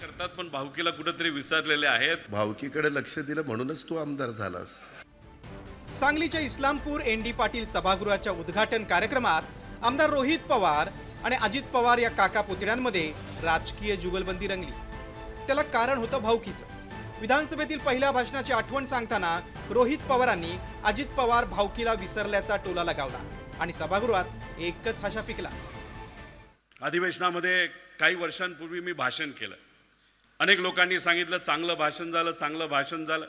करतात पण भावकीला कुठेतरी विसरलेले आहेत. भावकीकडे लक्ष दिलं म्हणूनच तू आमदार झालास. सांगलीच्या इस्लामपूर एन डी पाटील सभागृहाच्या उद्घाटन कार्यक्रमात आमदार रोहित पवार आणि अजित पवार या काका पुतण्यांमध्ये राजकीय जुगलबंदी रंगली. त्याला कारण होतं भावकीचं. विधानसभेतील पहिल्या भाषणाची आठवण सांगताना रोहित पवारांनी अजित पवार भावकीला विसरल्याचा टोला लगावला आणि सभागृहात एकच हाशा पिकला. अधिवेशनामध्ये काही वर्षांपूर्वी मी भाषण केलं. अनेक लोकांनी सांगितलं चांगलं भाषण झालं, चांगलं भाषण झालं.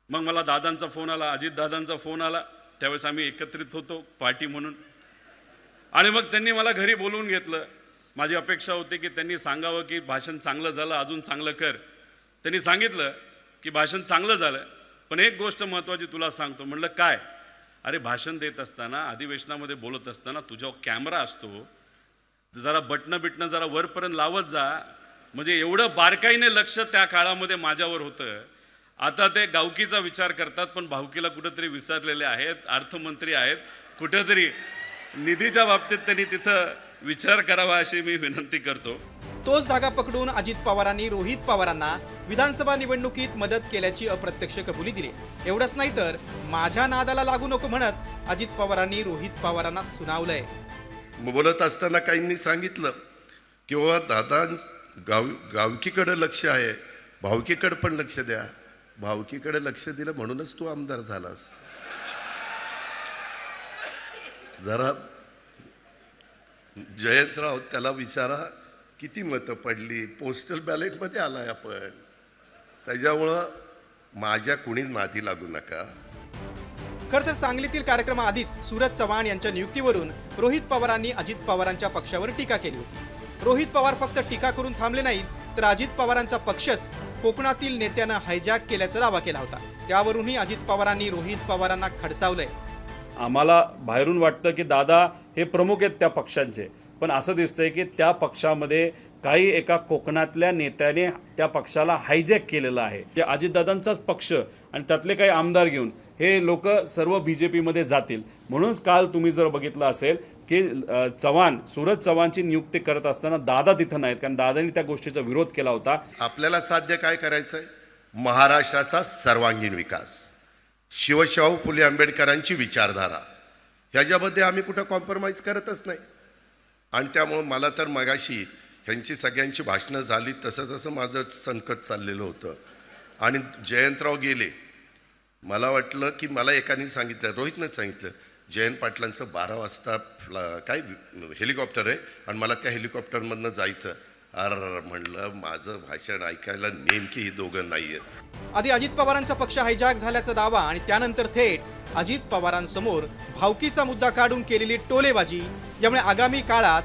मग मला दादांचा फोन आला, अजित दादांचा फोन आला. त्यावेळेस आम्ही एकत्रित होतो पार्टी म्हणून. आणि मग त्यांनी मला घरी बोलवून घेतलं. माझी अपेक्षा होती की त्यांनी सांगावं की भाषण चांगलं झालं, अजून चांगलं कर. त्यांनी सांगितलं की भाषण चांगलं झालं, पण एक गोष्ट महत्त्वाची तुला सांगतो. म्हणलं काय? अरे भाषण देत असताना, अधिवेशनामध्ये बोलत असताना तुझ्यावर कॅमेरा असतो, जरा बटणं जरा वरपर्यंत लावत जा. म्हणजे एवढं बारकाईने लक्ष त्या काळामध्ये माझ्यावर होतं. आता ते गावकीचा विचार करतात पण भावकीला कुठेतरी विसरलेले आहेत. अर्थमंत्री आहेत, कुठेतरी निधीच्या बाबतीत त्यांनी तिथं विचार करावा अशी मी विनंती करतो. तोच धागा पकडून अजित पवारांनी रोहित पवारांना विधानसभा निवडणुकीत मदत केल्याची अप्रत्यक्ष कबुली दिली. एवढंच नाही तर माझ्या नादाला लागू नको म्हणत अजित पवारांनी रोहित पवारांना सुनावलंय. बोलत असताना काहींनी सांगितलं किंवा दादा गावकीकडे लक्ष आहे, भावकीकडे पण लक्ष द्या. भावकीकडे लक्ष दिलं म्हणूनच तू आमदार झालास. जरा जयंतराव त्याला विचारा किती मतं पडली. पोस्टल बॅलेटमध्ये आलाय आपण. त्याच्यामुळं माझ्या कुणी नादी लागू नका. खरं तर सांगलीतील कार्यक्रमाआधीच सूरज चव्हाण यांच्या नियुक्तीवरून रोहित पवारांनी अजित पवारांच्या पक्षावर टीका केली होती. रोहित पवार फक्त टीका करून थांबले नाहीत तर अजित पवारांचा पक्षच कोकणातील नेत्यानं हायजॅक केल्याचा दावा केला होता. त्यावरूनही अजित पवारांनी रोहित पवारांना खडसावलंय. आम्हाला बाहेरून वाटतं की दादा हे प्रमुख आहेत त्या पक्षांचे, पण असं दिसतंय की त्या पक्षामध्ये काही एका कोकणातल्या नेत्याने त्या पक्षाला हायजॅक केलेलं आहे. ते अजितदादांचाच पक्ष आणि त्यातले काही आमदार घेऊन हे लोक सर्व BJPमध्ये जातील. म्हणूनच काल तुम्ही जर बघितलं असेल की सूरज चव्हाणची नियुक्ती करत असताना दादा तिथं नाहीत, कारण दादांनी त्या गोष्टीचा विरोध केला होता. आपल्याला साध्य काय करायचंय? महाराष्ट्राचा सर्वांगीण विकास, शिवशाहू फुले आंबेडकरांची विचारधारा, ह्याच्यामध्ये आम्ही कुठं कॉम्प्रोमाइज करतच नाही. आणि त्यामुळं मला तर मगाशी ह्यांची सगळ्यांची भाषणं झाली तसं माझं संकट चाललेलं होतं. आणि जयंतराव गेले. मला वाटलं की मला एकाने सांगितलं, रोहितनं सांगितलं, जयंत पाटलांचं 12 वाजता काय हेलिकॉप्टर आहे आणि मला त्या हेलिकॉप्टरमधनं जायचं. म्हणलं माझं भाषण ऐकायला नेमकी ही दोघं नाही आहेत. आधी अजित पवारांचा पक्ष हायजॅक झाल्याचा दावा आणि त्यानंतर थेट अजित पवारांसमोर भावकीचा मुद्दा काढून केलेली टोलेबाजी यामुळे आगामी काळात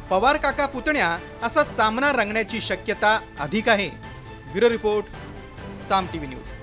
पवार काका पुतण्या असा सामना रंगण्याची शक्यता अधिक आहे. ब्युरो रिपोर्ट, साम TV न्यूज.